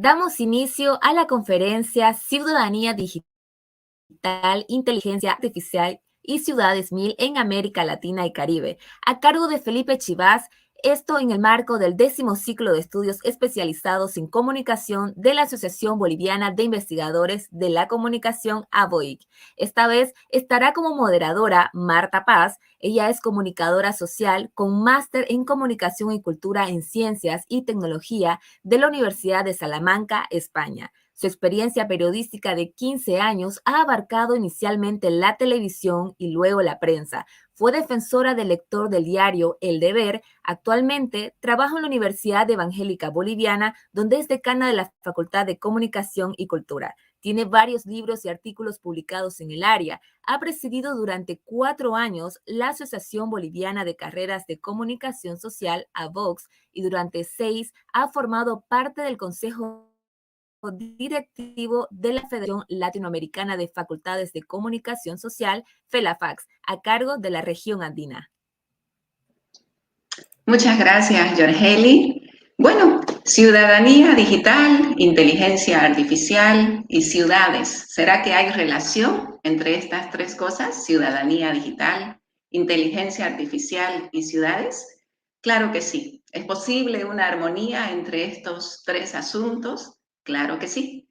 Damos inicio a la conferencia Ciudadanía Digital, Inteligencia Artificial y Ciudades 1000 en América Latina y Caribe, a cargo de Felipe Chivás, esto en el marco del 10º ciclo de estudios especializados en comunicación de la Asociación Boliviana de Investigadores de la Comunicación, ABOIC. Esta vez estará como moderadora Marta Paz. Ella es comunicadora social con máster en Comunicación y Cultura en Ciencias y Tecnología de la Universidad de Salamanca, España. Su experiencia periodística de 15 años ha abarcado inicialmente la televisión y luego la prensa. Fue defensora del lector del diario El Deber. Actualmente trabaja en la Universidad Evangélica Boliviana, donde es decana de la Facultad de Comunicación y Cultura. Tiene varios libros y artículos publicados en el área. Ha presidido durante 4 años la Asociación Boliviana de Carreras de Comunicación Social, AVOX, y durante 6 ha formado parte del Consejo directivo de la Federación Latinoamericana de Facultades de Comunicación Social, FELAFAX, a cargo de la región andina. Muchas gracias, Yorgeli. Bueno, ciudadanía digital, inteligencia artificial y ciudades. ¿Será que hay relación entre estas tres cosas? Ciudadanía digital, inteligencia artificial y ciudades. Claro que sí. ¿Es posible una armonía entre estos tres asuntos? Claro que sí.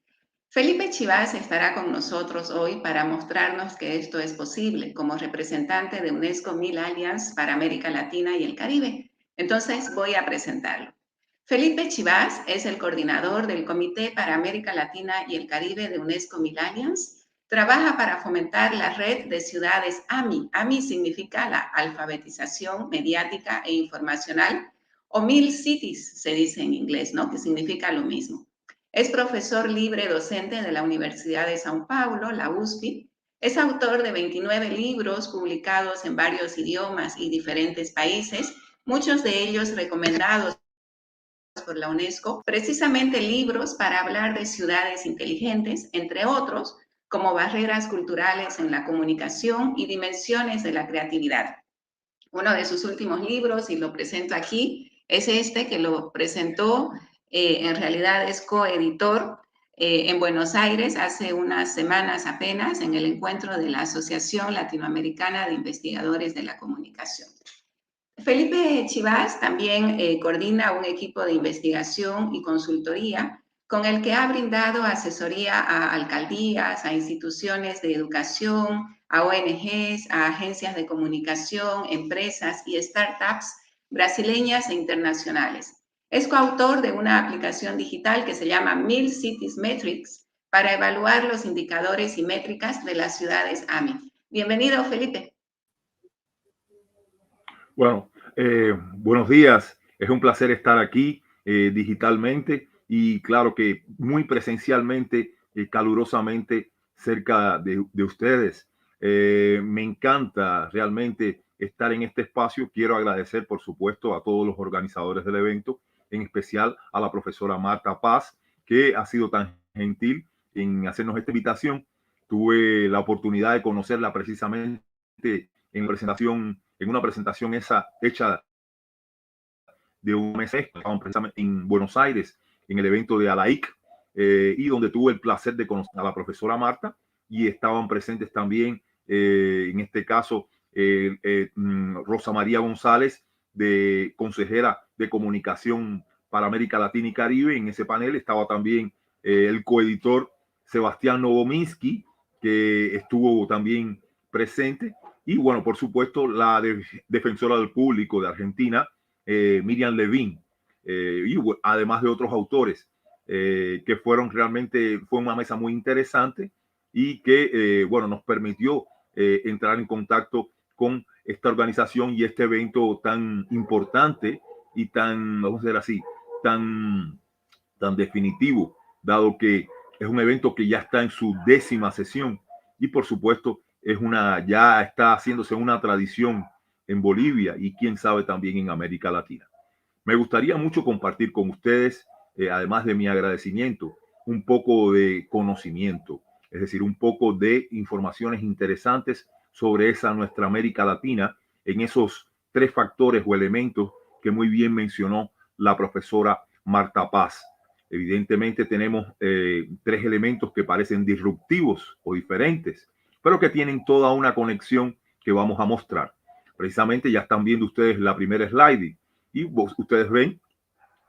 Felipe Chivás estará con nosotros hoy para mostrarnos que esto es posible como representante de UNESCO 1000 Alliance para América Latina y el Caribe. Entonces voy a presentarlo. Felipe Chivás es el coordinador del Comité para América Latina y el Caribe de UNESCO 1000 Alliance. Trabaja para fomentar la red de ciudades AMI. AMI significa la alfabetización mediática e informacional, o 1000 Cities se dice en inglés, ¿no? Que significa lo mismo. Es profesor libre docente de la Universidad de São Paulo, la USP. Es autor de 29 libros publicados en varios idiomas y diferentes países, muchos de ellos recomendados por la UNESCO, precisamente libros para hablar de ciudades inteligentes, entre otros, como barreras culturales en la comunicación y dimensiones de la creatividad. Uno de sus últimos libros, y lo presento aquí, es este que lo presentó, en realidad es coeditor en Buenos Aires hace unas semanas apenas, en el encuentro de la Asociación Latinoamericana de Investigadores de la Comunicación. Felipe Chivás también coordina un equipo de investigación y consultoría con el que ha brindado asesoría a alcaldías, a instituciones de educación, a ONGs, a agencias de comunicación, empresas y startups brasileñas e internacionales. Es coautor de una aplicación digital que se llama 1000 Cities Metrics para evaluar los indicadores y métricas de las ciudades AMI. Bienvenido, Felipe. Bueno, buenos días. Es un placer estar aquí digitalmente y claro que muy presencialmente, calurosamente cerca de ustedes. Me encanta realmente estar en este espacio. Quiero agradecer, por supuesto, a todos los organizadores del evento, en especial a la profesora Marta Paz, que ha sido tan gentil en hacernos esta invitación. Tuve la oportunidad de conocerla precisamente en una presentación esa hecha de un mes, estaban precisamente en Buenos Aires, en el evento de ALAIC, y donde tuve el placer de conocer a la profesora Marta, y estaban presentes también, en este caso, Rosa María González, de consejera de comunicación para América Latina y Caribe. En ese panel estaba también el coeditor Sebastián Novominsky, que estuvo también presente. Y bueno, por supuesto, la defensora del público de Argentina, Miriam Levin, y además de otros autores que fue una mesa muy interesante y que, bueno, nos permitió entrar en contacto con esta organización y este evento tan importante y tan, vamos a decir así, tan definitivo, dado que es un evento que ya está en su 10ª sesión y por supuesto ya está haciéndose una tradición en Bolivia y quién sabe también en América Latina. Me gustaría mucho compartir con ustedes, además de mi agradecimiento, un poco de conocimiento, es decir, un poco de informaciones interesantes sobre esa nuestra América Latina en esos 3 factores o elementos que muy bien mencionó la profesora Marta Paz. Evidentemente tenemos tres elementos que parecen disruptivos o diferentes, pero que tienen toda una conexión que vamos a mostrar. Precisamente ya están viendo ustedes la primera slide y ustedes ven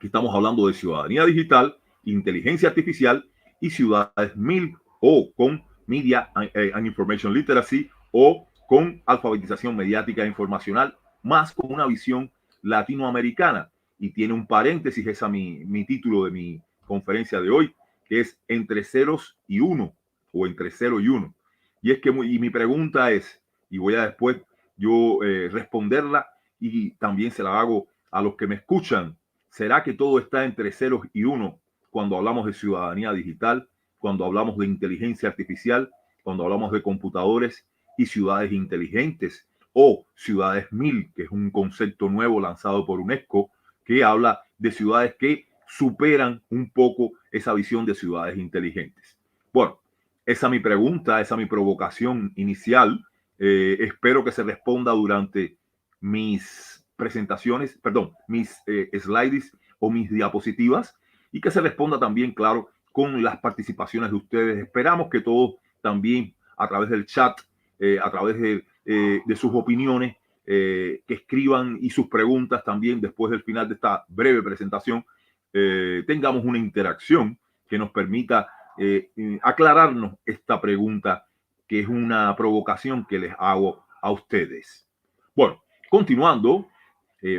que estamos hablando de ciudadanía digital, inteligencia artificial y ciudades 1000 o con Media and Information Literacy o con alfabetización mediática e informacional, más con una visión latinoamericana. Y tiene un paréntesis, esa mi título de mi conferencia de hoy, que es entre ceros y uno o entre 0 y 1. Y es que y mi pregunta es, y voy a después yo responderla y también se la hago a los que me escuchan. ¿Será que todo está entre ceros y uno cuando hablamos de ciudadanía digital, cuando hablamos de inteligencia artificial, cuando hablamos de computadores y ciudades inteligentes o ciudades 1000, que es un concepto nuevo lanzado por UNESCO que habla de ciudades que superan un poco esa visión de ciudades inteligentes? Bueno, esa es mi pregunta, esa es mi provocación inicial. Espero que se responda durante mis presentaciones, perdón, mis slides o mis diapositivas, y que se responda también, claro, con las participaciones de ustedes. Esperamos que todos también a través del chat, a través de sus opiniones, que escriban y sus preguntas también después del final de esta breve presentación, tengamos una interacción que nos permita aclararnos esta pregunta, que es una provocación que les hago a ustedes. Bueno, continuando,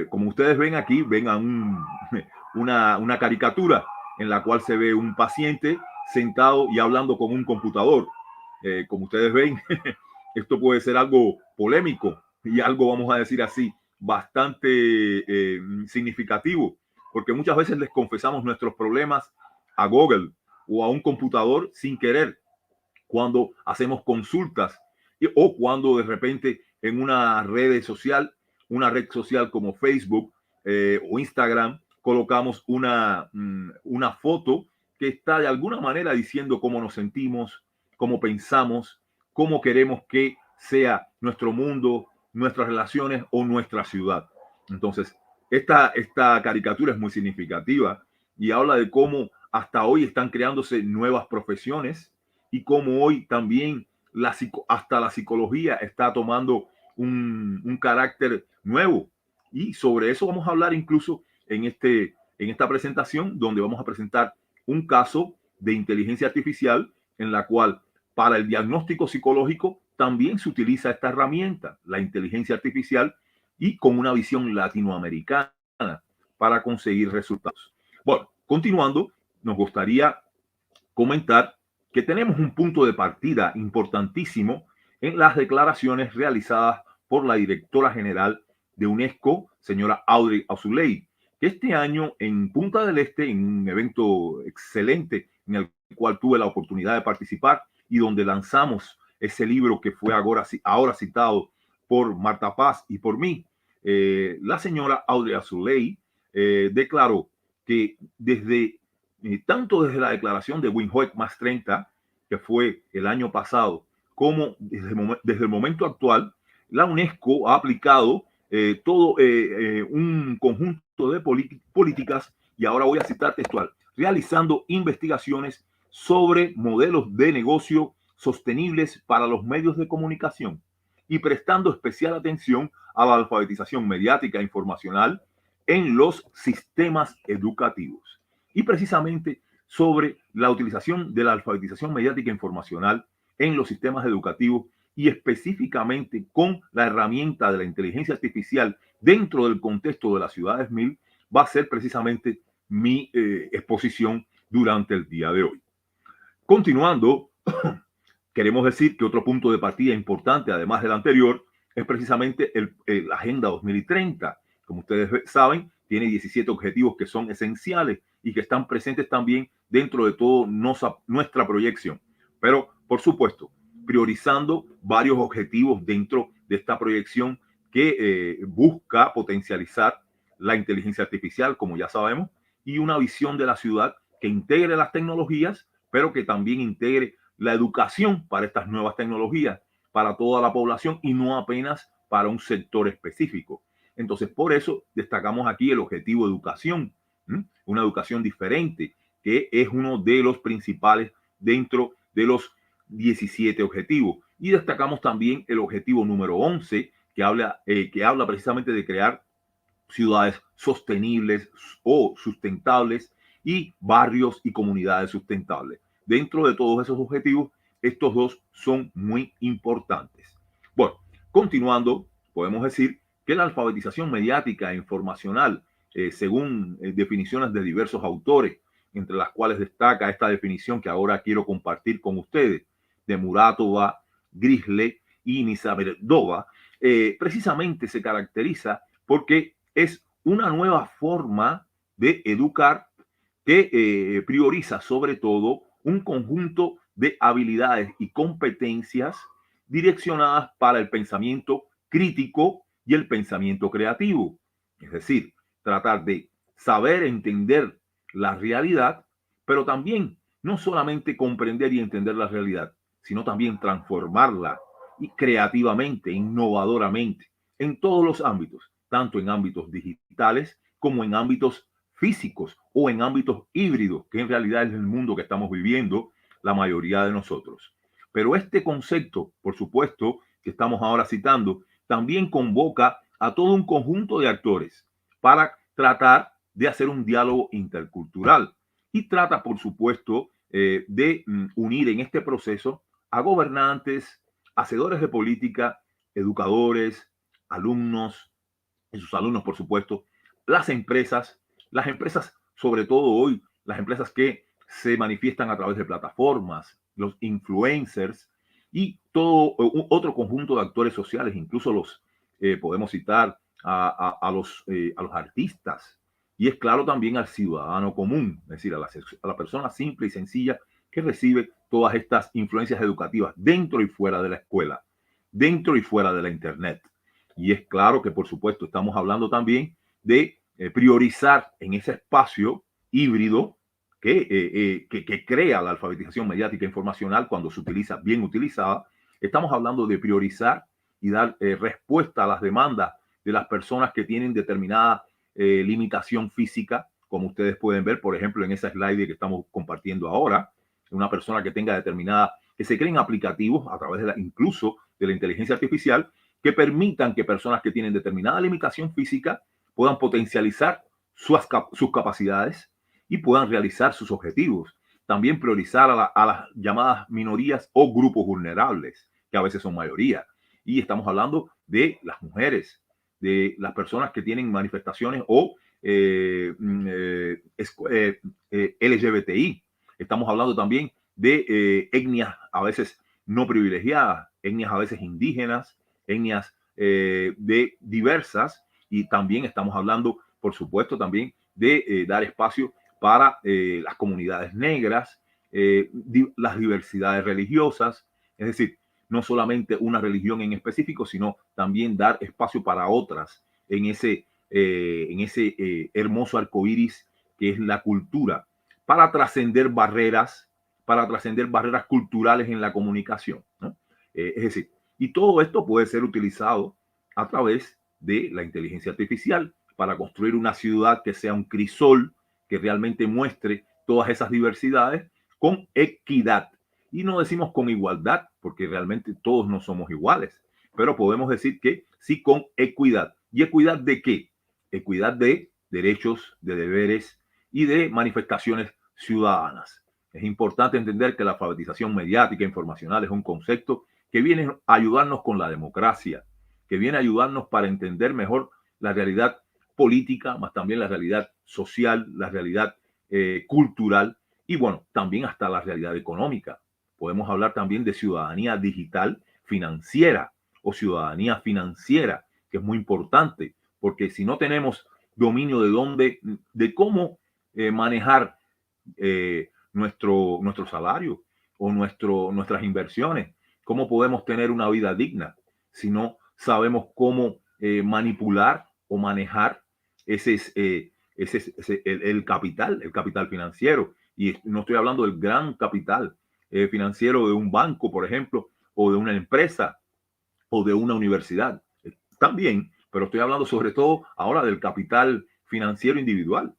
como ustedes ven aquí, ven a una caricatura en la cual se ve un paciente sentado y hablando con un computador. Como ustedes ven, esto puede ser algo polémico y algo, vamos a decir así, bastante significativo, porque muchas veces les confesamos nuestros problemas a Google o a un computador sin querer cuando hacemos consultas o cuando de repente en una red social como Facebook o Instagram, colocamos una foto que está de alguna manera diciendo cómo nos sentimos, cómo pensamos, cómo queremos que sea nuestro mundo, nuestras relaciones o nuestra ciudad. Entonces, esta caricatura es muy significativa y habla de cómo hasta hoy están creándose nuevas profesiones y cómo hoy también hasta la psicología está tomando un carácter nuevo. Y sobre eso vamos a hablar incluso en esta presentación, donde vamos a presentar un caso de inteligencia artificial en la cual para el diagnóstico psicológico también se utiliza esta herramienta, la inteligencia artificial, y con una visión latinoamericana para conseguir resultados. Bueno, continuando, nos gustaría comentar que tenemos un punto de partida importantísimo en las declaraciones realizadas por la directora general de UNESCO, señora Audrey Azoulay, que este año en Punta del Este, en un evento excelente en el cual tuve la oportunidad de participar y donde lanzamos ese libro que fue ahora citado por Marta Paz y por mí, la señora Audrey Azoulay declaró que tanto desde la declaración de Windhoek más 30, que fue el año pasado, como desde el momento actual, la UNESCO ha aplicado todo un conjunto de políticas, y ahora voy a citar textual, realizando investigaciones sobre modelos de negocio sostenibles para los medios de comunicación y prestando especial atención a la alfabetización mediática e informacional en los sistemas educativos. Y precisamente sobre la utilización de la alfabetización mediática e informacional en los sistemas educativos y específicamente con la herramienta de la inteligencia artificial dentro del contexto de las ciudades 1000, va a ser precisamente mi exposición durante el día de hoy. Continuando, queremos decir que otro punto de partida importante, además del anterior, es precisamente la Agenda 2030. Como ustedes saben, tiene 17 objetivos que son esenciales y que están presentes también dentro de toda nuestra proyección. Pero, por supuesto, priorizando varios objetivos dentro de esta proyección que busca potencializar la inteligencia artificial, como ya sabemos, y una visión de la ciudad que integre las tecnologías, pero que también integre la educación para estas nuevas tecnologías, para toda la población y no apenas para un sector específico. Entonces, por eso destacamos aquí el objetivo de educación, una educación diferente que es uno de los principales dentro de los 17 objetivos. Y destacamos también el objetivo número 11, que habla precisamente de crear ciudades sostenibles o sustentables y barrios y comunidades sustentables. Dentro de todos esos objetivos, estos dos son muy importantes. Bueno, continuando, podemos decir que la alfabetización mediática e informacional, según definiciones de diversos autores, entre las cuales destaca esta definición que ahora quiero compartir con ustedes, de Muratova, Grisle y Nizamedova, precisamente se caracteriza porque es una nueva forma de educar que prioriza sobre todo un conjunto de habilidades y competencias direccionadas para el pensamiento crítico y el pensamiento creativo. Es decir, tratar de saber entender la realidad, pero también no solamente comprender y entender la realidad, sino también transformarla y creativamente, innovadoramente, en todos los ámbitos, tanto en ámbitos digitales como en ámbitos físicos o en ámbitos híbridos, que en realidad es el mundo que estamos viviendo la mayoría de nosotros. Pero este concepto, por supuesto, que estamos ahora citando, también convoca a todo un conjunto de actores para tratar de hacer un diálogo intercultural y trata, por supuesto, de unir en este proceso a gobernantes, hacedores de política, educadores, alumnos, y sus alumnos, por supuesto, las empresas, sobre todo hoy, las empresas que se manifiestan a través de plataformas, los influencers y todo otro conjunto de actores sociales, incluso podemos citar a los artistas, y es claro también al ciudadano común, es decir, a la persona simple y sencilla que recibe todas estas influencias educativas dentro y fuera de la escuela, dentro y fuera de la internet. Y es claro que, por supuesto, estamos hablando también de priorizar en ese espacio híbrido que crea la alfabetización mediática informacional cuando se utiliza bien utilizada. Estamos hablando de priorizar y dar respuesta a las demandas de las personas que tienen determinada limitación física, como ustedes pueden ver, por ejemplo, en esa slide que estamos compartiendo ahora, una persona que tenga determinada, que se creen aplicativos a través incluso de la inteligencia artificial, que permitan que personas que tienen determinada limitación física puedan potencializar sus capacidades y puedan realizar sus objetivos. También priorizar a las llamadas minorías o grupos vulnerables, que a veces son mayoría. Y estamos hablando de las mujeres, de las personas que tienen manifestaciones o LGBTI. Estamos hablando también de etnias a veces no privilegiadas, etnias a veces indígenas, etnias de diversas, y también estamos hablando, por supuesto, también de dar espacio para las comunidades negras, las diversidades religiosas, es decir, no solamente una religión en específico, sino también dar espacio para otras en ese hermoso arcoíris que es la cultura, para trascender barreras culturales en la comunicación, ¿no? Es decir, y todo esto puede ser utilizado a través de la inteligencia artificial para construir una ciudad que sea un crisol, que realmente muestre todas esas diversidades con equidad. Y no decimos con igualdad, porque realmente todos no somos iguales, pero podemos decir que sí con equidad. ¿Y equidad de qué? Equidad de derechos, de deberes y de manifestaciones ciudadanas. Es importante entender que la alfabetización mediática informacional es un concepto que viene a ayudarnos con la democracia, que viene a ayudarnos para entender mejor la realidad política, más también la realidad social, la realidad cultural y, bueno, también hasta la realidad económica. Podemos hablar también de ciudadanía digital financiera o ciudadanía financiera, que es muy importante, porque si no tenemos dominio de cómo manejar nuestro salario o nuestras inversiones, cómo podemos tener una vida digna si no sabemos cómo manipular o manejar el capital financiero. Y no estoy hablando del gran capital financiero de un banco, por ejemplo, o de una empresa o de una universidad. También, pero estoy hablando sobre todo ahora del capital financiero individual.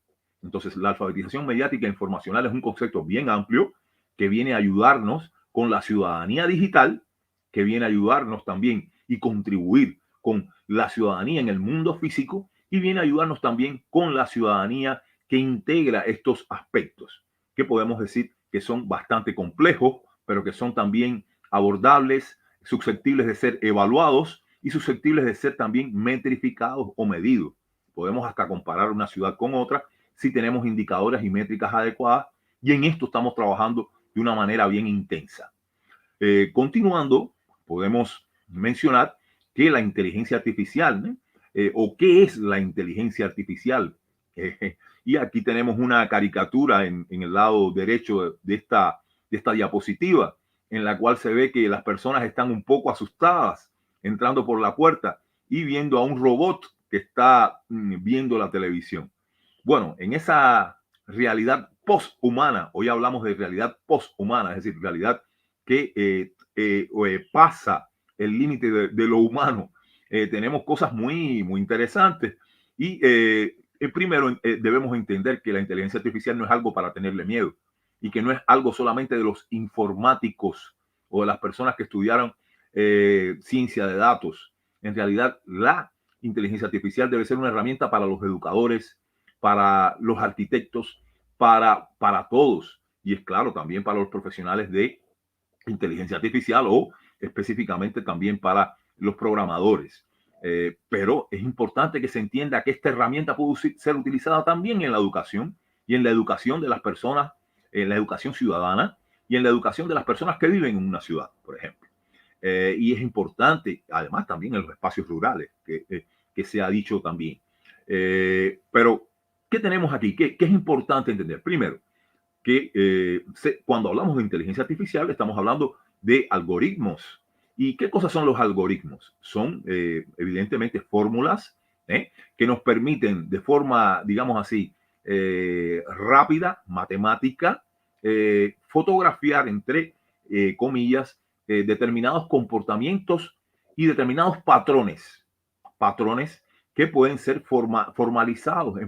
Entonces, la alfabetización mediática e informacional es un concepto bien amplio que viene a ayudarnos con la ciudadanía digital, que viene a ayudarnos también y contribuir con la ciudadanía en el mundo físico, y viene a ayudarnos también con la ciudadanía que integra estos aspectos, que podemos decir que son bastante complejos, pero que son también abordables, susceptibles de ser evaluados y susceptibles de ser también metrificados o medidos. Podemos hasta comparar una ciudad con otra si tenemos indicadores y métricas adecuadas, y en esto estamos trabajando de una manera bien intensa. Continuando, podemos mencionar que la inteligencia artificial, o qué es la inteligencia artificial. Y aquí tenemos una caricatura en el lado derecho de esta diapositiva, en la cual se ve que las personas están un poco asustadas entrando por la puerta y viendo a un robot que está viendo la televisión. Bueno, en esa realidad posthumana, hoy hablamos de realidad posthumana, es decir, realidad que pasa el límite de lo humano. Tenemos cosas muy interesantes y primero debemos entender que la inteligencia artificial no es algo para tenerle miedo y que no es algo solamente de los informáticos o de las personas que estudiaron ciencia de datos. En realidad, la inteligencia artificial debe ser una herramienta para los educadores, para los arquitectos, para todos. Y es claro, también para los profesionales de inteligencia artificial o específicamente también para los programadores. Pero es importante que se entienda que esta herramienta puede ser utilizada también en la educación y en la educación de las personas, en la educación ciudadana y en la educación de las personas que viven en una ciudad, por ejemplo. Y es importante, además, también en los espacios rurales, que se ha dicho también. Pero, ¿qué tenemos aquí? ¿Qué es importante entender? Primero, que cuando hablamos de inteligencia artificial estamos hablando de algoritmos. ¿Y qué cosas son los algoritmos? Son evidentemente fórmulas que nos permiten de forma, digamos así, rápida, matemática, fotografiar entre comillas determinados comportamientos y determinados patrones que pueden ser formalizados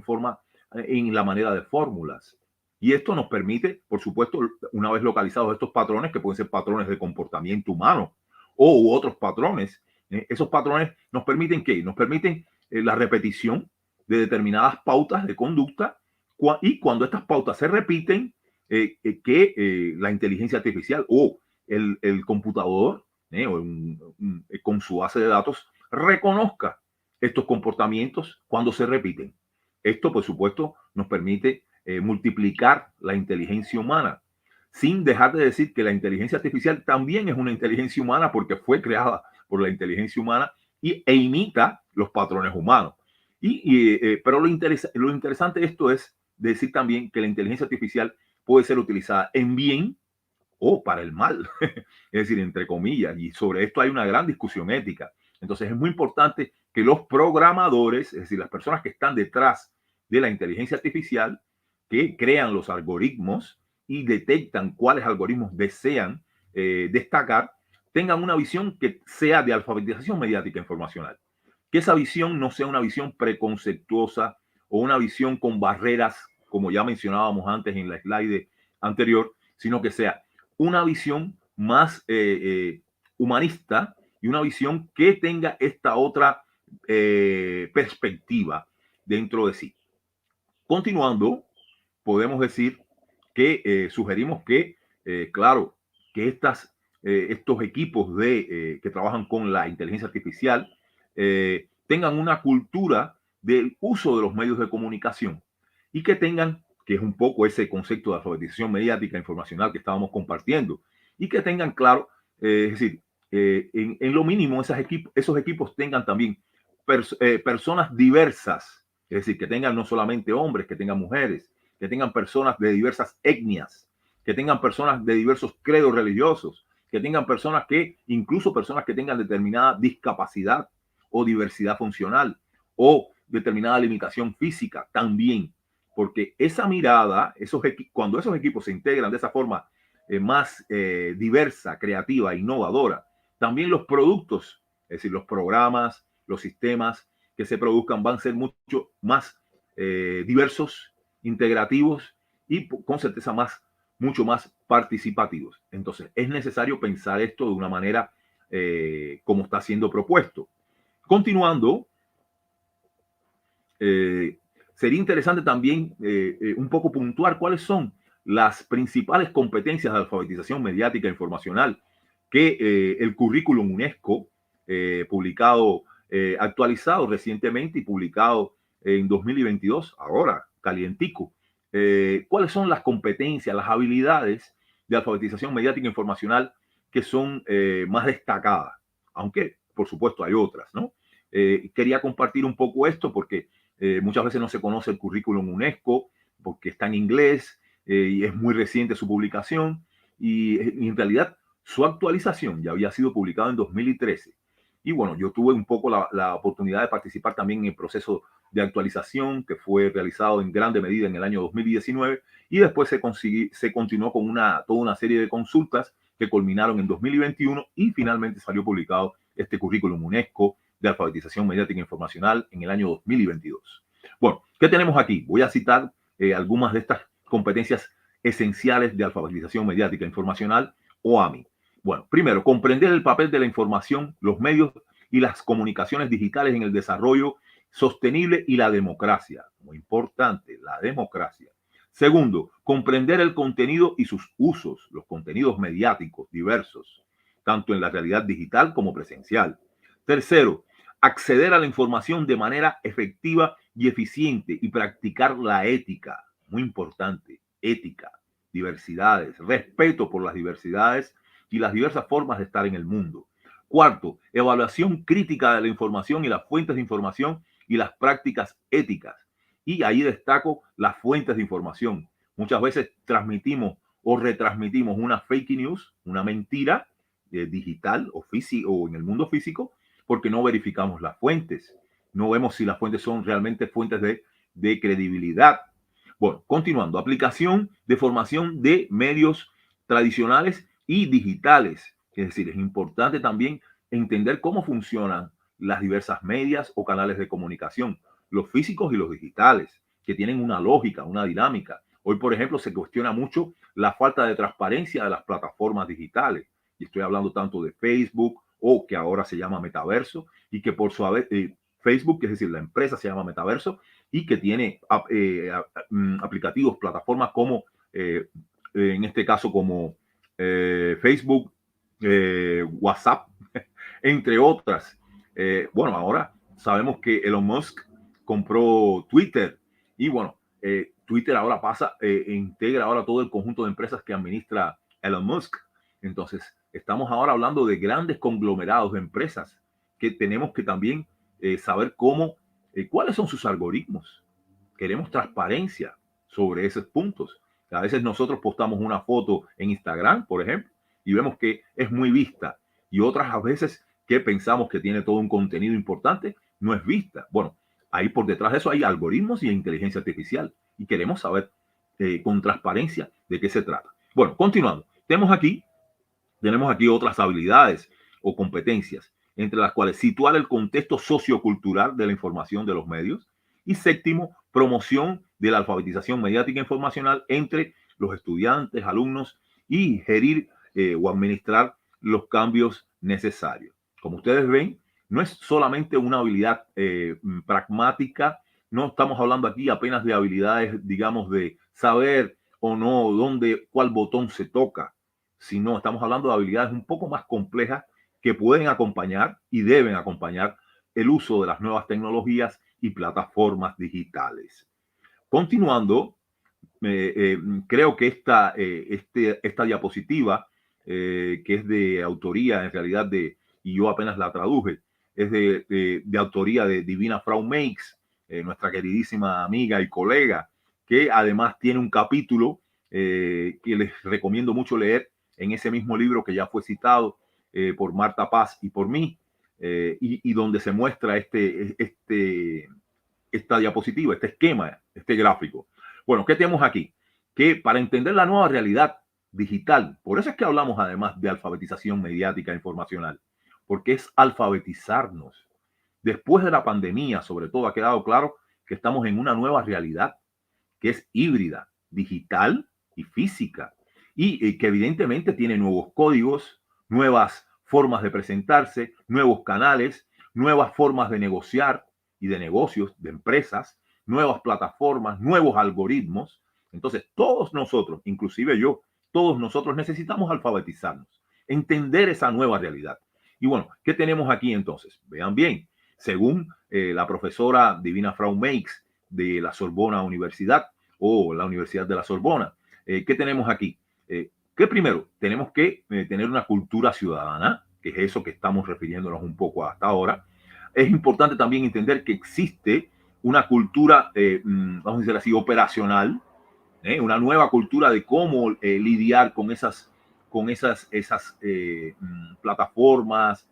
en la manera de fórmulas. Y esto nos permite, por supuesto, una vez localizados estos patrones, que pueden ser patrones de comportamiento humano u otros patrones, esos patrones nos permiten ¿qué? Nos permiten la repetición de determinadas pautas de conducta, y cuando estas pautas se repiten, que la inteligencia artificial o el computador con su base de datos reconozca estos comportamientos cuando se repiten. Esto, por supuesto, nos permite multiplicar la inteligencia humana, sin dejar de decir que la inteligencia artificial también es una inteligencia humana porque fue creada por la inteligencia humana e imita los patrones humanos. Pero lo interesante de esto es decir también que la inteligencia artificial puede ser utilizada en bien o para el mal, es decir, entre comillas, y sobre esto hay una gran discusión ética. Entonces es muy importante que los programadores, es decir, las personas que están detrás de la inteligencia artificial, que crean los algoritmos y detectan cuáles algoritmos desean destacar, tengan una visión que sea de alfabetización mediática informacional. Que esa visión no sea una visión preconceptuosa o una visión con barreras, como ya mencionábamos antes en la slide anterior, sino que sea una visión más humanista y una visión que tenga esta otra perspectiva dentro de sí. Continuando, podemos decir que sugerimos que, claro, que estos equipos que trabajan con la inteligencia artificial tengan una cultura del uso de los medios de comunicación y que tengan, que es un poco ese concepto de alfabetización mediática informacional que estábamos compartiendo, y que tengan claro, es decir, en lo mínimo esos equipos tengan también personas diversas, es decir, que tengan no solamente hombres, que tengan mujeres, que tengan personas de diversas etnias, que tengan personas de diversos credos religiosos, que tengan incluso personas que tengan determinada discapacidad o diversidad funcional o determinada limitación física también, porque esa mirada, cuando esos equipos se integran de esa forma más diversa, creativa, innovadora, también los productos, es decir, los programas, los sistemas que se produzcan van a ser mucho más diversos, integrativos y con certeza mucho más participativos. Entonces, es necesario pensar esto de una manera como está siendo propuesto. Continuando, sería interesante también un poco puntuar cuáles son las principales competencias de alfabetización mediática e informacional que el currículum UNESCO, publicado, actualizado recientemente y publicado en 2022, ahora calientico, cuáles son las competencias, las habilidades de alfabetización mediática e informacional que son más destacadas, aunque por supuesto hay otras, ¿no? Quería compartir un poco esto porque muchas veces no se conoce el currículum UNESCO porque está en inglés y es muy reciente su publicación y en realidad su actualización ya había sido publicada en 2013. Y bueno, yo tuve un poco la oportunidad de participar también en el proceso de actualización que fue realizado en grande medida en el año 2019 y después se continuó con toda una serie de consultas que culminaron en 2021 y finalmente salió publicado este currículum UNESCO de alfabetización mediática e informacional en el año 2022. Bueno, ¿qué tenemos aquí? Voy a citar algunas de estas competencias esenciales de alfabetización mediática e informacional o AMI. Bueno, primero, comprender el papel de la información, los medios y las comunicaciones digitales en el desarrollo sostenible y la democracia. Muy importante, la democracia. Segundo, comprender el contenido y sus usos, los contenidos mediáticos diversos, tanto en la realidad digital como presencial. Tercero, acceder a la información de manera efectiva y eficiente y practicar la ética. Muy importante, ética, diversidades, respeto por las diversidades y las diversas formas de estar en el mundo. Cuarto, evaluación crítica de la información y las fuentes de información y las prácticas éticas. Y ahí destaco las fuentes de información. Muchas veces transmitimos o retransmitimos una fake news, una mentira digital o físico o en el mundo físico, porque no verificamos las fuentes. No vemos si las fuentes son realmente fuentes de credibilidad. Bueno, continuando, aplicación de formación de medios tradicionales y digitales. Es decir, es importante también entender cómo funcionan las diversas medias o canales de comunicación, los físicos y los digitales, que tienen una lógica, una dinámica. Hoy, por ejemplo, se cuestiona mucho la falta de transparencia de las plataformas digitales. Y estoy hablando tanto de Facebook o que ahora se llama Metaverso y que por su Facebook, es decir, la empresa se llama Metaverso y que tiene aplicativos, plataformas como, en este caso, como Facebook, WhatsApp, entre otras. Bueno, ahora sabemos que Elon Musk compró Twitter y bueno, Twitter ahora integra ahora todo el conjunto de empresas que administra Elon Musk. Entonces, estamos ahora hablando de grandes conglomerados de empresas que tenemos que también saber cuáles son sus algoritmos. Queremos transparencia sobre esos puntos. A veces nosotros postamos una foto en Instagram, por ejemplo, y vemos que es muy vista. Y otras a veces que pensamos que tiene todo un contenido importante, no es vista. Bueno, ahí por detrás de eso hay algoritmos y inteligencia artificial. Y queremos saber con transparencia de qué se trata. Bueno, continuando. Tenemos aquí otras habilidades o competencias, entre las cuales situar el contexto sociocultural de la información de los medios. Y séptimo, promoción de la alfabetización mediática e informacional entre los estudiantes, alumnos y gerir o administrar los cambios necesarios. Como ustedes ven, no es solamente una habilidad pragmática, no estamos hablando aquí apenas de habilidades, digamos, de saber o no cuál botón se toca, sino estamos hablando de habilidades un poco más complejas que pueden acompañar y deben acompañar el uso de las nuevas tecnologías y plataformas digitales. Continuando, creo que esta diapositiva, que es de autoría en realidad y yo apenas la traduje, es de autoría de Divina Frau Meix, nuestra queridísima amiga y colega, que además tiene un capítulo que les recomiendo mucho leer en ese mismo libro que ya fue citado por Marta Paz y por mí, y donde se muestra esta diapositiva, este esquema, este gráfico. Bueno, ¿qué tenemos aquí? Que para entender la nueva realidad digital, por eso es que hablamos además de alfabetización mediática informacional, porque es alfabetizarnos. Después de la pandemia, sobre todo, ha quedado claro que estamos en una nueva realidad, que es híbrida, digital y física, y que evidentemente tiene nuevos códigos, nuevas formas de presentarse, nuevos canales, nuevas formas de negociar y de negocios, de empresas, nuevas plataformas, nuevos algoritmos. Entonces, todos nosotros, inclusive yo, todos nosotros necesitamos alfabetizarnos, entender esa nueva realidad. Y bueno, ¿qué tenemos aquí entonces? Vean bien, según la profesora Divina Frau Meix de la Sorbona Universidad o la Universidad de la Sorbona, ¿qué tenemos aquí? Que primero tenemos que tener una cultura ciudadana, que es eso que estamos refiriéndonos un poco hasta ahora. Es importante también entender que existe una cultura, vamos a decir así, operacional, una nueva cultura de cómo lidiar con esas plataformas,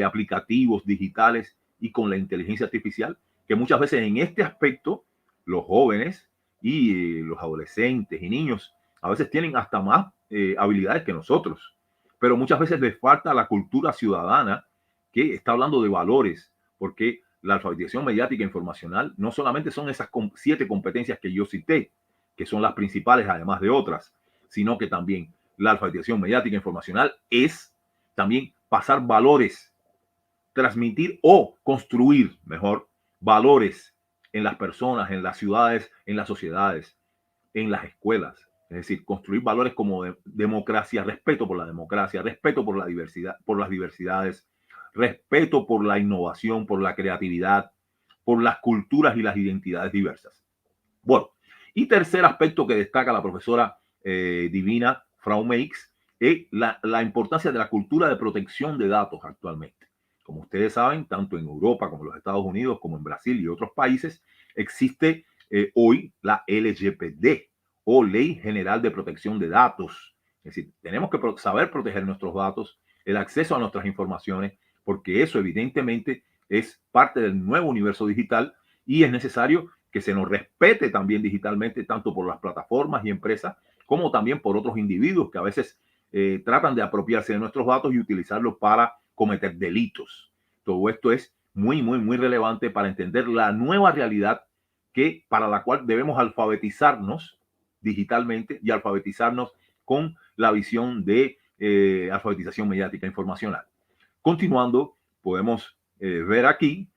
aplicativos digitales y con la inteligencia artificial, que muchas veces en este aspecto los jóvenes y los adolescentes y niños a veces tienen hasta más habilidades que nosotros, pero muchas veces les falta la cultura ciudadana que está hablando de valores, porque la alfabetización mediática e informacional no solamente son esas 7 competencias que yo cité, que son las principales además de otras, sino que también la alfabetización mediática e informacional es también pasar valores, transmitir o construir, mejor, valores en las personas, en las ciudades, en las sociedades, en las escuelas. Es decir, construir valores como democracia, respeto por la democracia, respeto por la diversidad, por las diversidades, respeto por la innovación, por la creatividad, por las culturas y las identidades diversas. Bueno, y tercer aspecto que destaca la profesora Divina Frau Meix es la importancia de la cultura de protección de datos actualmente. Como ustedes saben, tanto en Europa como en los Estados Unidos, como en Brasil y otros países, existe hoy la LGPD o Ley General de Protección de Datos. Es decir, tenemos que saber proteger nuestros datos, el acceso a nuestras informaciones, porque eso evidentemente es parte del nuevo universo digital y es necesario que se nos respete también digitalmente, tanto por las plataformas y empresas, como también por otros individuos que a veces tratan de apropiarse de nuestros datos y utilizarlos para cometer delitos. Todo esto es muy, muy, muy relevante para entender la nueva realidad para la cual debemos alfabetizarnos digitalmente y alfabetizarnos con la visión de alfabetización mediática informacional. Continuando, podemos ver aquí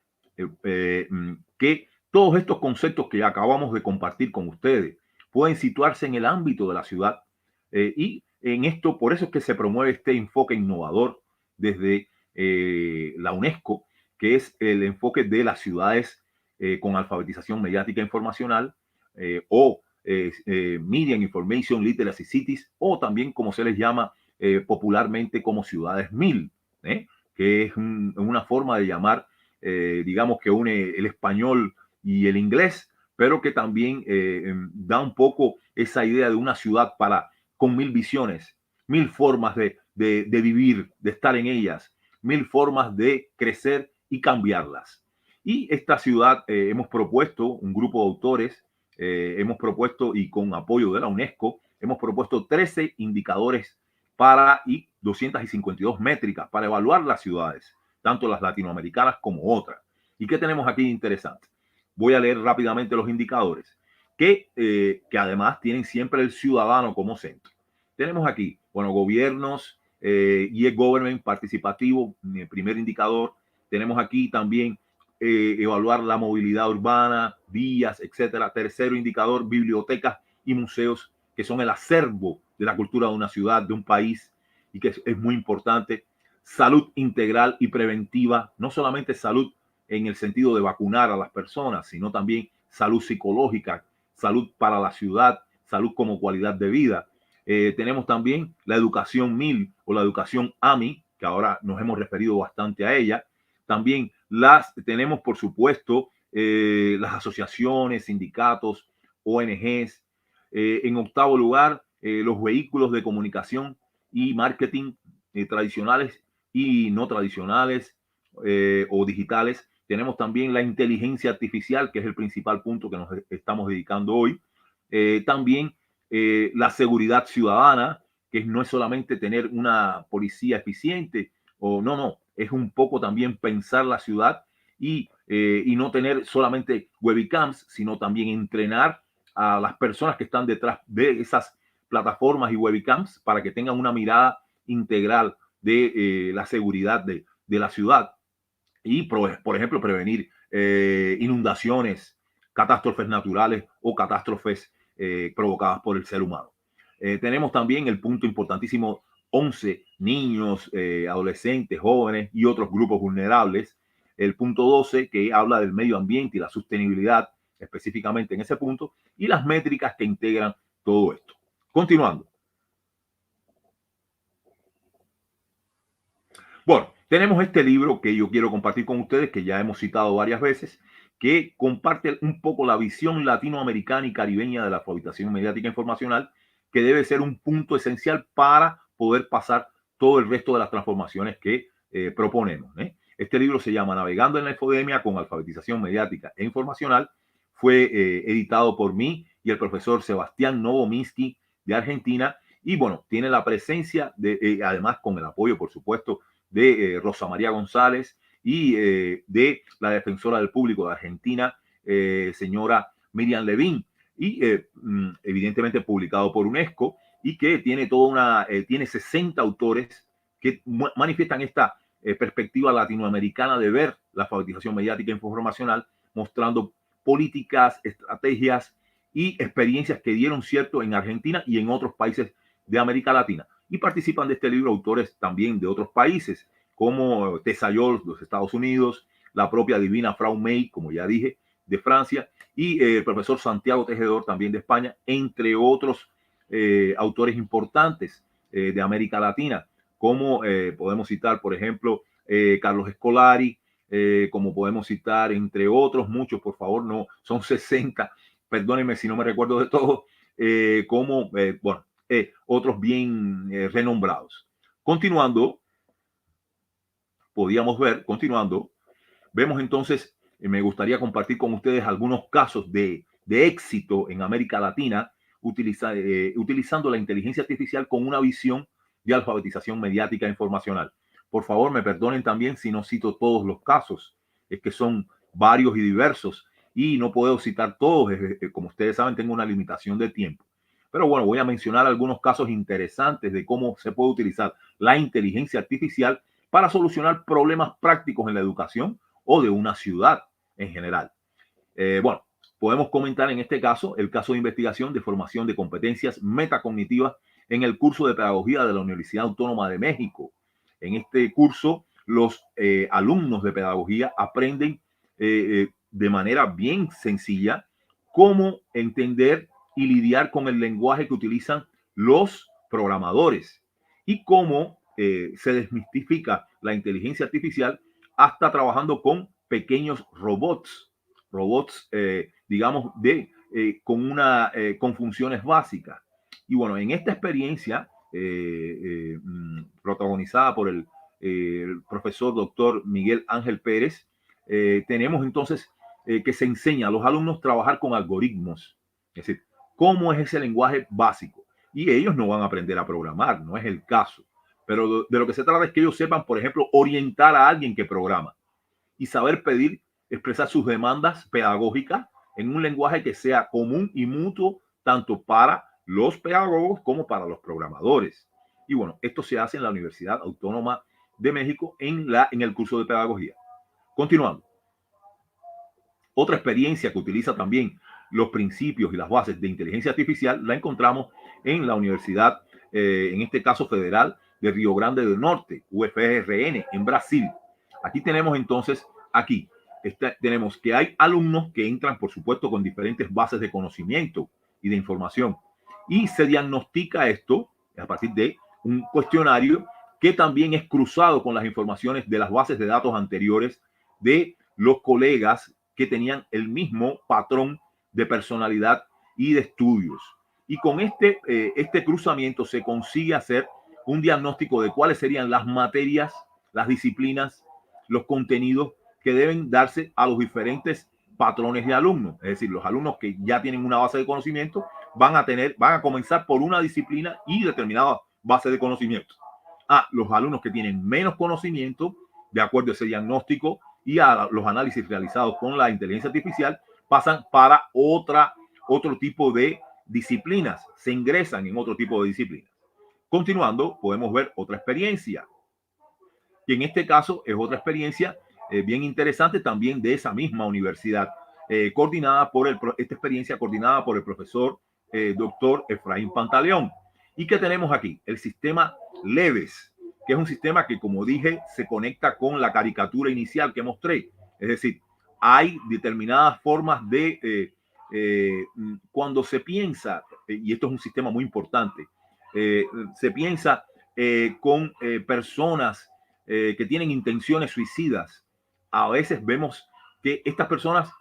que todos estos conceptos que acabamos de compartir con ustedes pueden situarse en el ámbito de la ciudad y en esto, por eso es que se promueve este enfoque innovador desde la UNESCO, que es el enfoque de las ciudades con alfabetización mediática informacional o Media and Information Literacy Cities, o también como se les llama popularmente como ciudades 1000, que es una forma de llamar, digamos que une el español y el inglés, pero que también da un poco esa idea de una ciudad con 1000 visiones, 1000 formas de vivir, de estar en ellas, 1000 formas de crecer y cambiarlas. Y esta ciudad hemos propuesto, un grupo de autores, hemos propuesto, y con apoyo de la UNESCO, hemos propuesto 13 indicadores y 252 métricas para evaluar las ciudades, tanto las latinoamericanas como otras. ¿Y qué tenemos aquí de interesante? Voy a leer rápidamente los indicadores que además tienen siempre el ciudadano como centro. Tenemos aquí, bueno, gobiernos y el government participativo, el primer indicador. Tenemos aquí también evaluar la movilidad urbana, vías, etcétera. Tercero indicador, bibliotecas y museos, que son el acervo de la cultura de una ciudad, de un país, y que es muy importante. Salud integral y preventiva, no solamente salud en el sentido de vacunar a las personas, sino también salud psicológica, salud para la ciudad, salud como cualidad de vida. Tenemos también la educación 1000 o la educación AMI, que ahora nos hemos referido bastante a ella. También tenemos, por supuesto, las asociaciones, sindicatos, ONGs. En octavo lugar, los vehículos de comunicación y marketing tradicionales y no tradicionales o digitales. Tenemos también la inteligencia artificial, que es el principal punto que nos estamos dedicando hoy. También la seguridad ciudadana, que no es solamente tener una policía eficiente, no, es un poco también pensar la ciudad y no tener solamente webcams, sino también entrenar a las personas que están detrás de esas plataformas y webcams para que tengan una mirada integral de la seguridad de la ciudad y, por ejemplo, prevenir inundaciones, catástrofes naturales o catástrofes provocadas por el ser humano. Tenemos también el punto importantísimo 11, niños, adolescentes, jóvenes y otros grupos vulnerables. El punto 12, que habla del medio ambiente y la sostenibilidad, específicamente en ese punto, y las métricas que integran todo esto. Continuando. Bueno, tenemos este libro que yo quiero compartir con ustedes, que ya hemos citado varias veces, que comparte un poco la visión latinoamericana y caribeña de la alfabetización mediática informacional, que debe ser un punto esencial para poder pasar todo el resto de las transformaciones que proponemos. Este libro se llama Navegando en la Infodemia con Alfabetización Mediática e Informacional. Fue editado por mí y el profesor Sebastián Novominsky de Argentina. Y bueno, tiene la presencia de, además con el apoyo, por supuesto, de Rosa María González y de la defensora del público de Argentina, señora Miriam Levin, y evidentemente publicado por UNESCO, y que tiene tiene 60 autores que manifiestan esta perspectiva latinoamericana de ver la alfabetización mediática e informacional, mostrando políticas, estrategias y experiencias que dieron cierto en Argentina y en otros países de América Latina. Y participan de este libro autores también de otros países, como Tessayol, de los Estados Unidos, la propia Divina Frau May, como ya dije, de Francia, y el profesor Santiago Tejedor, también de España, entre otros autores importantes de América Latina, como podemos citar, por ejemplo, Carlos Escolari, como podemos citar, entre otros, muchos, por favor, no, son 60, perdónenme si no me recuerdo de todo, como, bueno, otros bien renombrados. Continuando, vemos entonces, me gustaría compartir con ustedes algunos casos de éxito en América Latina utilizando la inteligencia artificial con una visión de alfabetización mediática e informacional. Por favor, me perdonen también si no cito todos los casos, es que son varios y diversos y no puedo citar todos, como ustedes saben, tengo una limitación de tiempo. Pero bueno, voy a mencionar algunos casos interesantes de cómo se puede utilizar la inteligencia artificial para solucionar problemas prácticos en la educación o de una ciudad en general. Bueno, podemos comentar en este caso el caso de investigación de formación de competencias metacognitivas en el curso de pedagogía de la Universidad Autónoma de México. En este curso, los alumnos de pedagogía aprenden de manera bien sencilla cómo entender y lidiar con el lenguaje que utilizan los programadores y cómo se desmistifica la inteligencia artificial hasta trabajando con pequeños robots, digamos, con funciones básicas. Y bueno, en esta experiencia protagonizada por el profesor doctor Miguel Ángel Pérez, tenemos entonces que se enseña a los alumnos a trabajar con algoritmos, es decir, cómo es ese lenguaje básico. Y ellos no van a aprender a programar, no es el caso. Pero de lo que se trata es que ellos sepan, por ejemplo, orientar a alguien que programa y saber pedir, expresar sus demandas pedagógicas en un lenguaje que sea común y mutuo, tanto para los pedagogos como para los programadores. Y bueno, esto se hace en la Universidad Autónoma de México en el curso de pedagogía. Continuando. Otra experiencia que utiliza también los principios y las bases de inteligencia artificial la encontramos en la Universidad, en este caso federal, de Río Grande del Norte, UFRN, en Brasil. Aquí tenemos entonces, tenemos que hay alumnos que entran, por supuesto, con diferentes bases de conocimiento y de información. Y se diagnostica esto a partir de un cuestionario que también es cruzado con las informaciones de las bases de datos anteriores de los colegas que tenían el mismo patrón de personalidad y de estudios. Y con este cruzamiento se consigue hacer un diagnóstico de cuáles serían las materias, las disciplinas, los contenidos que deben darse a los diferentes patrones de alumnos. Es decir, los alumnos que ya tienen una base de conocimiento van a comenzar por una disciplina y determinada base de conocimiento. Los alumnos que tienen menos conocimiento, de acuerdo a ese diagnóstico y a los análisis realizados con la inteligencia artificial, pasan para otra otro tipo de disciplinas, se ingresan en otro tipo de disciplinas. Continuando, podemos ver otra experiencia, y en este caso es otra experiencia bien interesante también de esa misma universidad, esta experiencia coordinada por el profesor doctor Efraín Pantaleón. ¿Y qué tenemos aquí? El sistema LEVES, que es un sistema que, como dije, se conecta con la caricatura inicial que mostré. Es decir, hay determinadas formas de, cuando se piensa, y esto es un sistema muy importante, se piensa con personas que tienen intenciones suicidas. A veces vemos que estas personas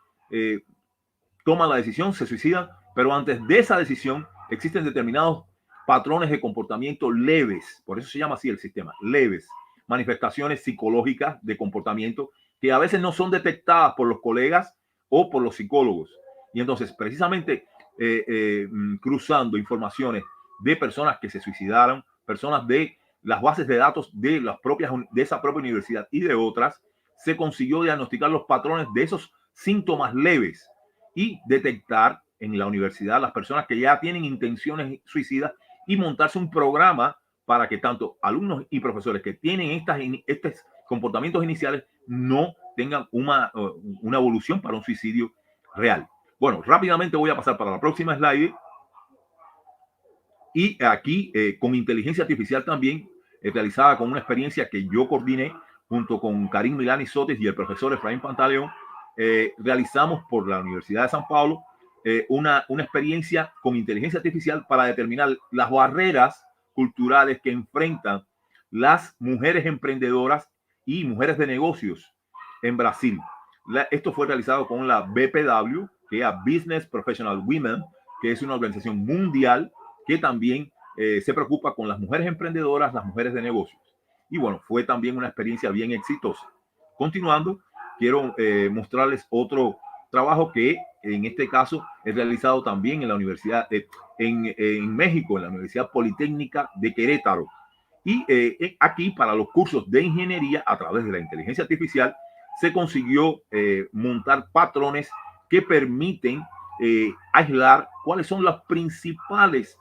toman la decisión, se suicidan, pero antes de esa decisión existen determinados patrones de comportamiento leves, por eso se llama así el sistema, leves, manifestaciones psicológicas de comportamiento que a veces no son detectadas por los colegas o por los psicólogos. Y entonces, precisamente cruzando informaciones de personas que se suicidaron, personas de las bases de datos de esa propia universidad y de otras, se consiguió diagnosticar los patrones de esos síntomas leves y detectar en la universidad las personas que ya tienen intenciones suicidas y montarse un programa para que tanto alumnos y profesores que tienen estos comportamientos iniciales no tengan una evolución para un suicidio real. Bueno, rápidamente voy a pasar para la próxima slide. Y aquí, con inteligencia artificial también, realizada con una experiencia que yo coordiné junto con Karim Milani Sotes y el profesor Efraín Pantaleón, realizamos por la Universidad de San Pablo una experiencia con inteligencia artificial para determinar las barreras culturales que enfrentan las mujeres emprendedoras y mujeres de negocios en Brasil. Esto fue realizado con la BPW, que es Business Professional Women, que es una organización mundial que también se preocupa con las mujeres emprendedoras, las mujeres de negocios. Y bueno, fue también una experiencia bien exitosa. Continuando, quiero mostrarles otro trabajo que en este caso es realizado también en la Universidad, en México, en la Universidad Politécnica de Querétaro. Y aquí, para los cursos de ingeniería, a través de la inteligencia artificial, se consiguió montar patrones que permiten aislar cuáles son las principales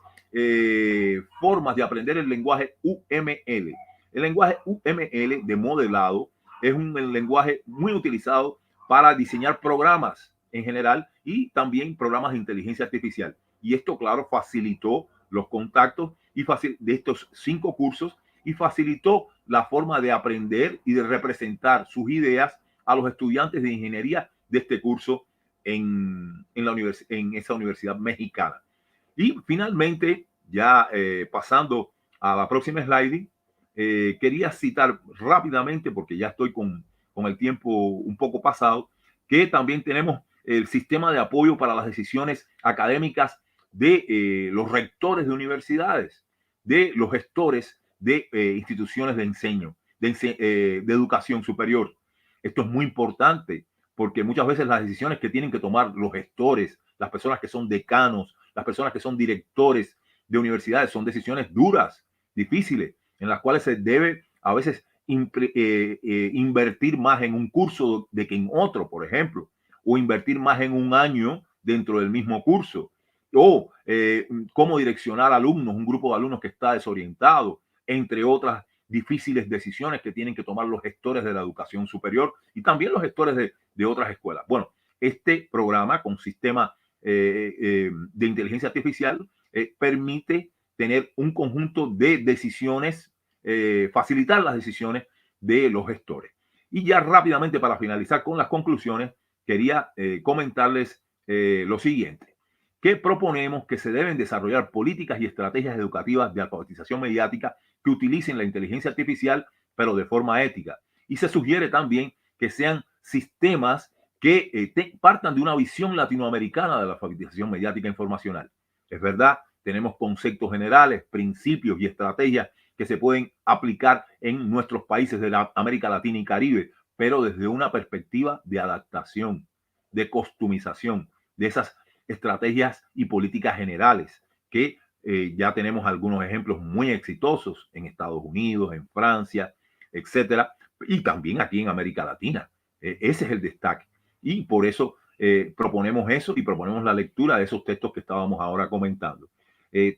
formas de aprender el lenguaje UML. El lenguaje UML de modelado es un lenguaje muy utilizado para diseñar programas en general y también programas de inteligencia artificial. Y esto, claro, facilitó los contactos de estos 5 cursos y facilitó la forma de aprender y de representar sus ideas a los estudiantes de ingeniería de este curso en esa universidad mexicana. Y finalmente, ya pasando a la próxima slide, quería citar rápidamente, porque ya estoy con el tiempo un poco pasado, que también tenemos el sistema de apoyo para las decisiones académicas de los rectores de universidades, de los gestores de instituciones de educación superior. Esto es muy importante porque muchas veces las decisiones que tienen que tomar los gestores, las personas que son decanos, las personas que son directores de universidades, son decisiones duras, difíciles, en las cuales se debe a veces invertir más en un curso de que en otro, por ejemplo, o invertir más en un año dentro del mismo curso, o cómo direccionar alumnos, un grupo de alumnos que está desorientado, entre otras difíciles decisiones que tienen que tomar los gestores de la educación superior y también los gestores de otras escuelas. Bueno, este programa con sistema de inteligencia artificial permite tener un conjunto de decisiones, facilitar las decisiones de los gestores. Y ya rápidamente, para finalizar con las conclusiones, quería comentarles lo siguiente, que proponemos que se deben desarrollar políticas y estrategias educativas de alfabetización mediática que utilicen la inteligencia artificial, pero de forma ética. Y se sugiere también que sean sistemas que partan de una visión latinoamericana de la alfabetización mediática informacional. Es verdad, tenemos conceptos generales, principios y estrategias que se pueden aplicar en nuestros países de la América Latina y Caribe, pero desde una perspectiva de adaptación, de costumización, de esas estrategias y políticas generales que ya tenemos algunos ejemplos muy exitosos en Estados Unidos, en Francia, etcétera, y también aquí en América Latina. Ese es el destaque. Y por eso proponemos eso y proponemos la lectura de esos textos que estábamos ahora comentando.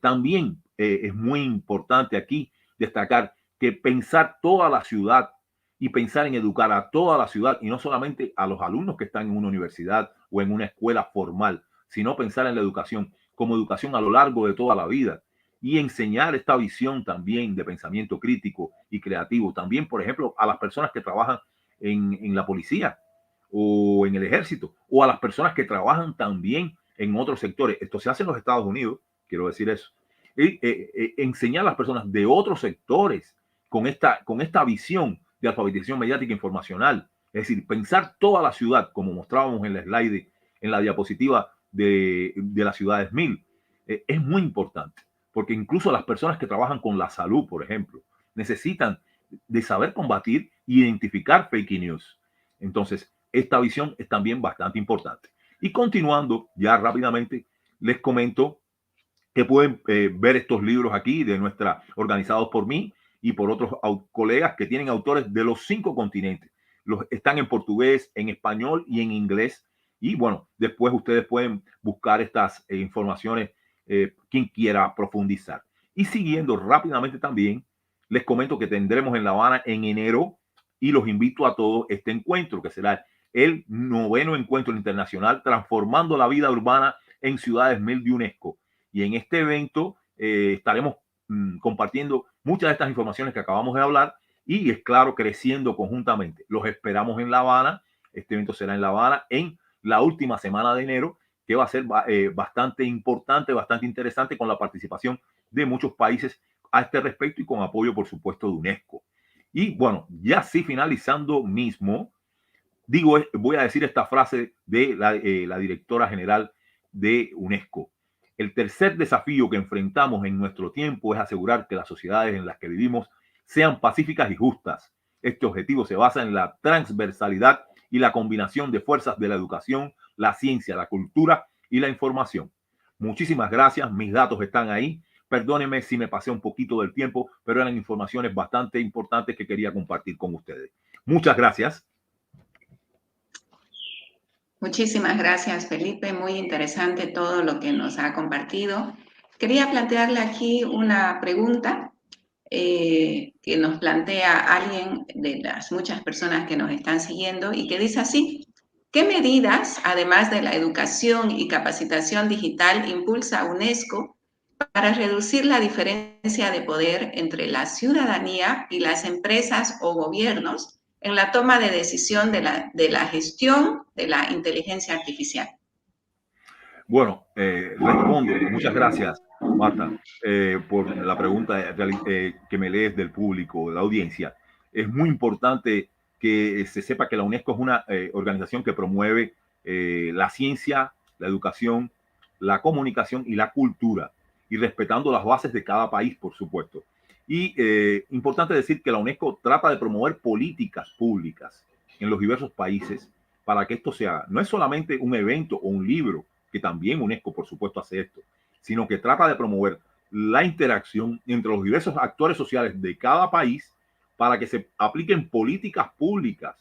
También es muy importante aquí destacar que pensar toda la ciudad y pensar en educar a toda la ciudad y no solamente a los alumnos que están en una universidad o en una escuela formal, sino pensar en la educación como educación a lo largo de toda la vida y enseñar esta visión también de pensamiento crítico y creativo. También, por ejemplo, a las personas que trabajan en la policía o en el ejército o a las personas que trabajan también en otros sectores. Esto se hace en los Estados Unidos, quiero decir eso. Y, enseñar a las personas de otros sectores con esta visión de alfabetización mediática informacional. Es decir, pensar toda la ciudad, como mostrábamos en la slide, en la diapositiva de las ciudades 1000, es muy importante, porque incluso las personas que trabajan con la salud, por ejemplo, necesitan de saber combatir e identificar fake news. Entonces, esta visión es también bastante importante. Y continuando ya rápidamente, les comento que pueden ver estos libros aquí de nuestra, organizados por mí y por otros colegas que tienen autores de los 5 continentes. Están en portugués, en español y en inglés. Y bueno, después ustedes pueden buscar estas informaciones quien quiera profundizar. Y siguiendo rápidamente también, les comento que tendremos en La Habana en enero y los invito a todos este encuentro, que será el 9º encuentro internacional Transformando la Vida Urbana en Ciudades 1000 de UNESCO. Y en este evento estaremos compartiendo muchas de estas informaciones que acabamos de hablar y, es claro, creciendo conjuntamente. Los esperamos en La Habana. Este evento será en La Habana en la última semana de enero, que va a ser bastante importante, bastante interesante, con la participación de muchos países a este respecto y con apoyo, por supuesto, de UNESCO. Y bueno, ya sí, finalizando mismo, voy a decir esta frase de la directora general de UNESCO. El tercer desafío que enfrentamos en nuestro tiempo es asegurar que las sociedades en las que vivimos sean pacíficas y justas. Este objetivo se basa en la transversalidad y la combinación de fuerzas de la educación, la ciencia, la cultura y la información. Muchísimas gracias. Mis datos están ahí. Perdónenme si me pasé un poquito del tiempo, pero eran informaciones bastante importantes que quería compartir con ustedes. Muchas gracias. Muchísimas gracias, Felipe. Muy interesante todo lo que nos ha compartido. Quería plantearle aquí una pregunta que nos plantea alguien de las muchas personas que nos están siguiendo y que dice así: ¿qué medidas, además de la educación y capacitación digital, impulsa UNESCO para reducir la diferencia de poder entre la ciudadanía y las empresas o gobiernos en la toma de decisión de la gestión de la inteligencia artificial? Bueno, respondo. Muchas gracias, Marta, por la pregunta que me lees del público, de la audiencia. Es muy importante que se sepa que la UNESCO es una organización que promueve la ciencia, la educación, la comunicación y la cultura, y respetando las bases de cada país, por supuesto. Y importante decir que la UNESCO trata de promover políticas públicas en los diversos países para que esto se haga. No es solamente un evento o un libro, que también UNESCO, por supuesto, hace esto, sino que trata de promover la interacción entre los diversos actores sociales de cada país para que se apliquen políticas públicas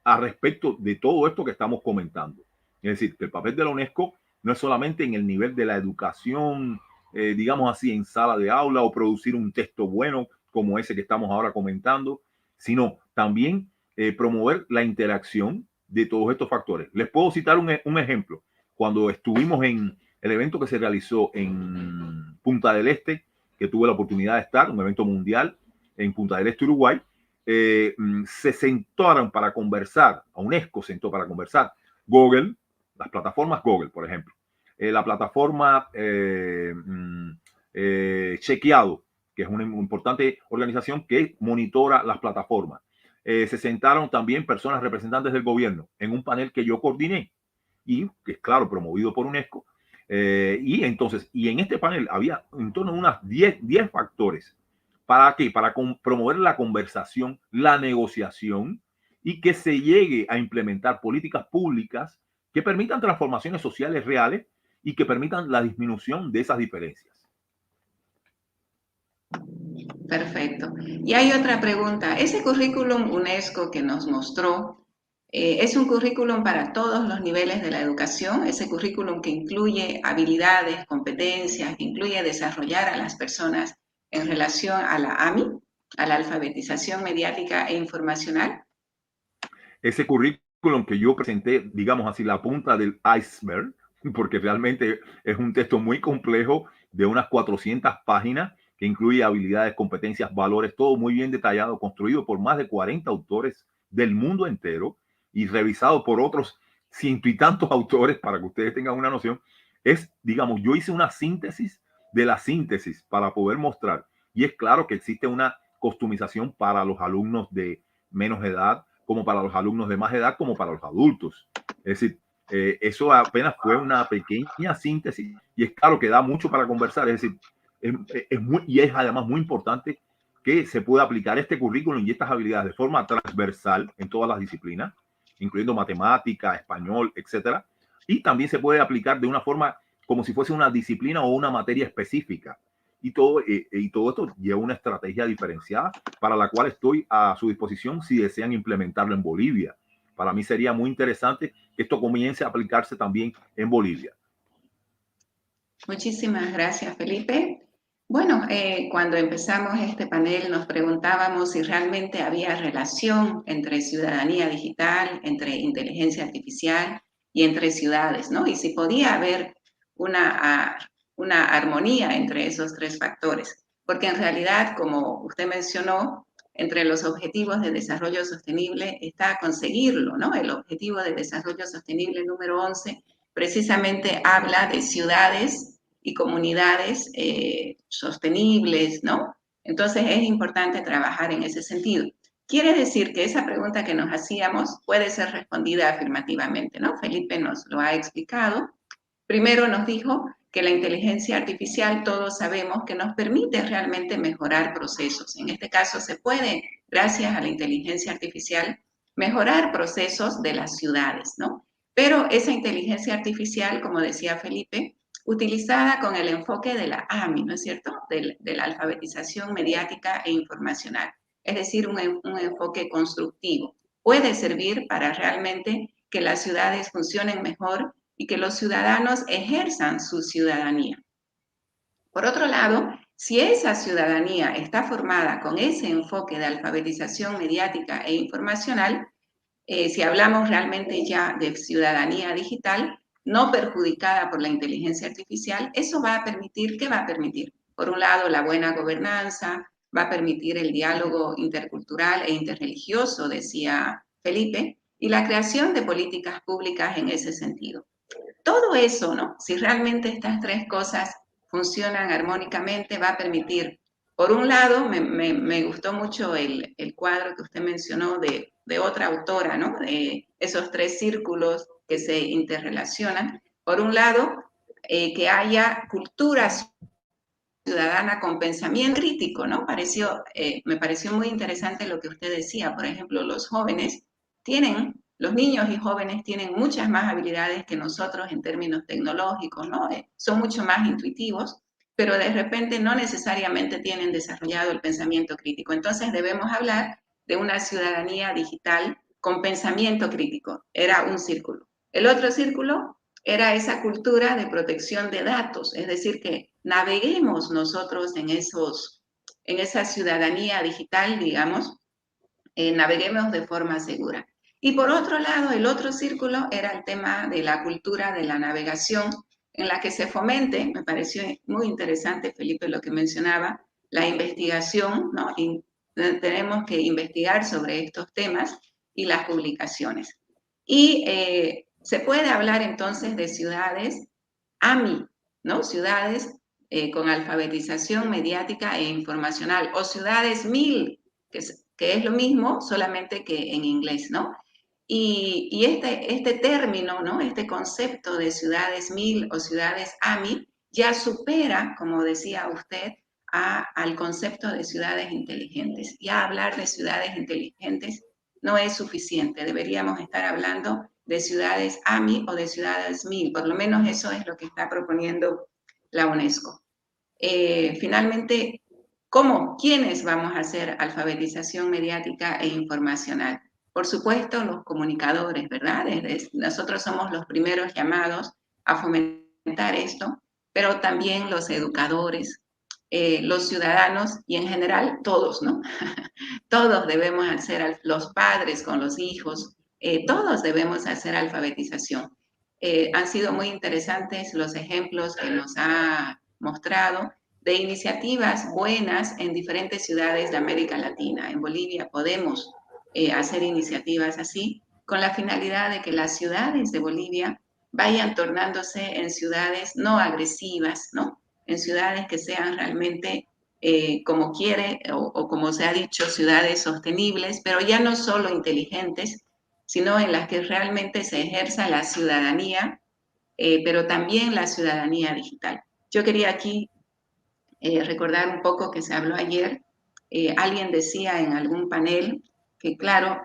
al respecto de todo esto que estamos comentando. Es decir, que el papel de la UNESCO no es solamente en el nivel de la educación, digamos así, en sala de aula o producir un texto bueno como ese que estamos ahora comentando, sino también promover la interacción de todos estos factores. Les puedo citar un ejemplo. Cuando estuvimos en el evento que se realizó en Punta del Este, que tuve la oportunidad de estar, un evento mundial en Punta del Este, Uruguay, se sentaron para conversar, a UNESCO sentó para conversar Google, las plataformas Google, por ejemplo, la plataforma Chequeado, que es una importante organización que monitora las plataformas. Se sentaron también personas representantes del gobierno en un panel que yo coordiné y que es, claro, promovido por UNESCO. Y en este panel había en torno a unas 10 factores. ¿Para qué? Para promover la conversación, la negociación y que se llegue a implementar políticas públicas que permitan transformaciones sociales reales y que permitan la disminución de esas diferencias. Perfecto. Y hay otra pregunta. Ese currículum UNESCO que nos mostró, Es un currículum para todos los niveles de la educación, ese currículum que incluye habilidades, competencias, que incluye desarrollar a las personas en relación a la AMI, a la alfabetización mediática e informacional. Ese currículum que yo presenté, digamos así, la punta del iceberg, porque realmente es un texto muy complejo de unas 400 páginas que incluye habilidades, competencias, valores, todo muy bien detallado, construido por más de 40 autores del mundo entero y revisado por otros ciento y tantos autores para que ustedes tengan una noción. Es, digamos, yo hice una síntesis de la síntesis para poder mostrar. Y es claro que existe una customización para los alumnos de menos edad, como para los alumnos de más edad, como para los adultos. Es decir, eso apenas fue una pequeña síntesis y es claro que da mucho para conversar. Es decir, y es además muy importante que se pueda aplicar este currículum y estas habilidades de forma transversal en todas las disciplinas, incluyendo matemática, español, etcétera. Y también se puede aplicar de una forma como si fuese una disciplina o una materia específica. Y todo esto lleva una estrategia diferenciada para la cual estoy a su disposición si desean implementarlo en Bolivia. Para mí sería muy interesante que esto comience a aplicarse también en Bolivia. Muchísimas gracias, Felipe. Bueno, cuando empezamos este panel nos preguntábamos si realmente había relación entre ciudadanía digital, entre inteligencia artificial y entre ciudades, ¿no? Y si podía haber una armonía entre esos tres factores. Porque en realidad, como usted mencionó, entre los objetivos de desarrollo sostenible está conseguirlo, ¿no? El objetivo de desarrollo sostenible número 11 precisamente habla de ciudades y comunidades sostenibles, ¿no? Entonces es importante trabajar en ese sentido. Quiere decir que esa pregunta que nos hacíamos puede ser respondida afirmativamente, ¿no? Felipe nos lo ha explicado. Primero nos dijo que la inteligencia artificial, todos sabemos que nos permite realmente mejorar procesos. En este caso se puede, gracias a la inteligencia artificial, mejorar procesos de las ciudades, ¿no? Pero esa inteligencia artificial, como decía Felipe, utilizada con el enfoque de la AMI, ¿no es cierto? De la alfabetización mediática e informacional. Es decir, un enfoque constructivo. Puede servir para realmente que las ciudades funcionen mejor y que los ciudadanos ejerzan su ciudadanía. Por otro lado, si esa ciudadanía está formada con ese enfoque de alfabetización mediática e informacional, si hablamos realmente ya de ciudadanía digital, no perjudicada por la inteligencia artificial, eso va a permitir, ¿qué va a permitir? Por un lado, la buena gobernanza, va a permitir el diálogo intercultural e interreligioso, decía Felipe, y la creación de políticas públicas en ese sentido. Todo eso, ¿no? Si realmente estas tres cosas funcionan armónicamente, va a permitir, por un lado, me gustó mucho el cuadro que usted mencionó de otra autora, ¿no? De esos tres círculos que se interrelacionan. Por un lado, que haya cultura ciudadana con pensamiento crítico, ¿no? Me pareció muy interesante lo que usted decía. Por ejemplo, los niños y jóvenes tienen muchas más habilidades que nosotros en términos tecnológicos, ¿no? Son mucho más intuitivos, pero de repente no necesariamente tienen desarrollado el pensamiento crítico. Entonces debemos hablar de una ciudadanía digital con pensamiento crítico. Era un círculo. El otro círculo era esa cultura de protección de datos, es decir, que naveguemos nosotros en esa ciudadanía digital, digamos, naveguemos de forma segura. Y por otro lado, el otro círculo era el tema de la cultura de la navegación, en la que se fomente, me pareció muy interesante, Felipe, lo que mencionaba, la investigación, ¿no? Y tenemos que investigar sobre estos temas y las publicaciones. Y se puede hablar entonces de ciudades AMI, ¿no? Ciudades con alfabetización mediática e informacional, o ciudades MIL, que es lo mismo, solamente que en inglés, ¿no? Y este término, ¿no? Este concepto de ciudades MIL o ciudades AMI ya supera, como decía usted, al concepto de ciudades inteligentes. Ya hablar de ciudades inteligentes no es suficiente, deberíamos estar hablando de ciudades AMI o de ciudades MIL, por lo menos eso es lo que está proponiendo la UNESCO. Finalmente, ¿quiénes vamos a hacer alfabetización mediática e informacional? por supuesto, los comunicadores, ¿verdad? Nosotros somos los primeros llamados a fomentar esto, pero también los educadores, los ciudadanos y en general todos, ¿no? Todos debemos hacer, los padres con los hijos, todos debemos hacer alfabetización. Han sido muy interesantes los ejemplos que nos ha mostrado de iniciativas buenas en diferentes ciudades de América Latina. En Bolivia podemos hacer iniciativas así, con la finalidad de que las ciudades de Bolivia vayan tornándose en ciudades no agresivas, ¿no? En ciudades que sean realmente, como quiere o como se ha dicho, ciudades sostenibles, pero ya no solo inteligentes, sino en las que realmente se ejerza la ciudadanía, pero también la ciudadanía digital. Yo quería aquí recordar un poco que se habló ayer. Alguien decía en algún panel que, claro,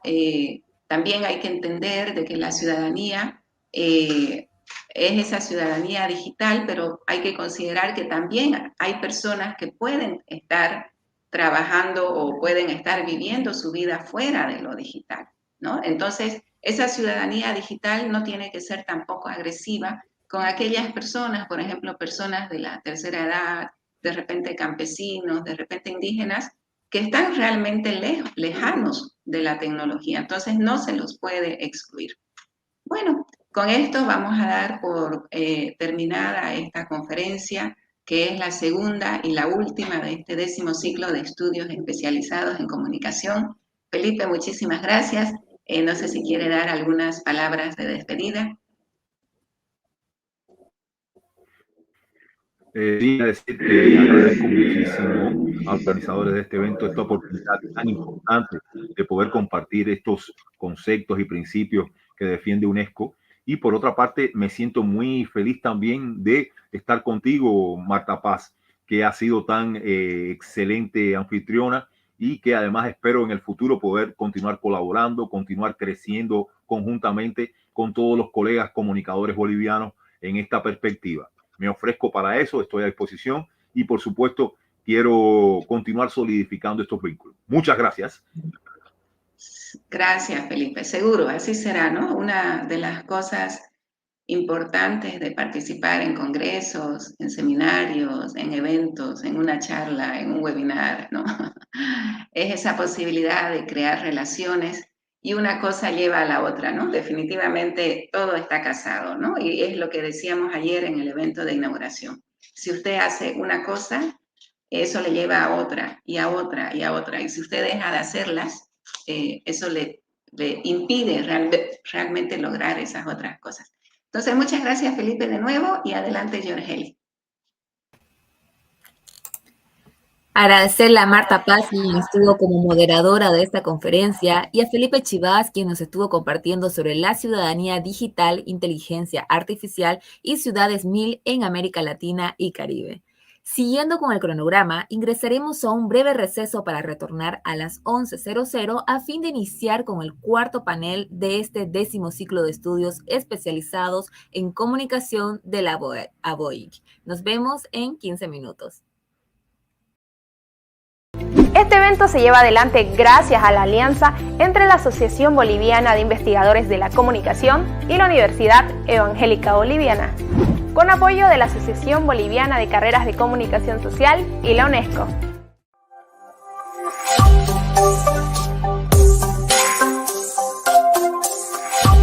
también hay que entender de que la ciudadanía es esa ciudadanía digital, pero hay que considerar que también hay personas que pueden estar trabajando o pueden estar viviendo su vida fuera de lo digital, ¿no? Entonces, esa ciudadanía digital no tiene que ser tampoco agresiva con aquellas personas, por ejemplo, personas de la tercera edad, de repente campesinos, de repente indígenas, que están realmente lejanos de la tecnología. Entonces, no se los puede excluir. Bueno, con esto vamos a dar por terminada esta conferencia, que es la segunda y la última de este 10º ciclo de estudios especializados en comunicación. Felipe, muchísimas gracias. No sé si quiere dar algunas palabras de despedida. Decir que agradezco muchísimo a los organizadores de este evento esta oportunidad tan importante de poder compartir estos conceptos y principios que defiende UNESCO. Y por otra parte, me siento muy feliz también de estar contigo, Marta Paz, que ha sido tan excelente anfitriona y que además espero en el futuro poder continuar colaborando, continuar creciendo conjuntamente con todos los colegas comunicadores bolivianos en esta perspectiva. Me ofrezco para eso, estoy a disposición y por supuesto quiero continuar solidificando estos vínculos. Muchas gracias. Gracias, Felipe. Seguro, así será, ¿no? Una de las cosas importantes de participar en congresos, en seminarios, en eventos, en una charla, en un webinar, ¿no? Es esa posibilidad de crear relaciones y una cosa lleva a la otra, ¿no? Definitivamente todo está casado, ¿no? Y es lo que decíamos ayer en el evento de inauguración. Si usted hace una cosa, eso le lleva a otra y a otra y a otra. Y si usted deja de hacerlas, eso le impide realmente lograr esas otras cosas. Entonces, muchas gracias, Felipe, de nuevo, y adelante, Jorgeli. Agradecerle a Marta Paz, quien estuvo como moderadora de esta conferencia, y a Felipe Chivas, quien nos estuvo compartiendo sobre la ciudadanía digital, inteligencia artificial y ciudades 1000 en América Latina y Caribe. Siguiendo con el cronograma, ingresaremos a un breve receso para retornar a las 11:00 a fin de iniciar con el cuarto panel de este 10º ciclo de estudios especializados en comunicación de la ABOIC. Nos vemos en 15 minutos. Este evento se lleva adelante gracias a la alianza entre la Asociación Boliviana de Investigadores de la Comunicación y la Universidad Evangélica Boliviana, con apoyo de la Asociación Boliviana de Carreras de Comunicación Social y la UNESCO.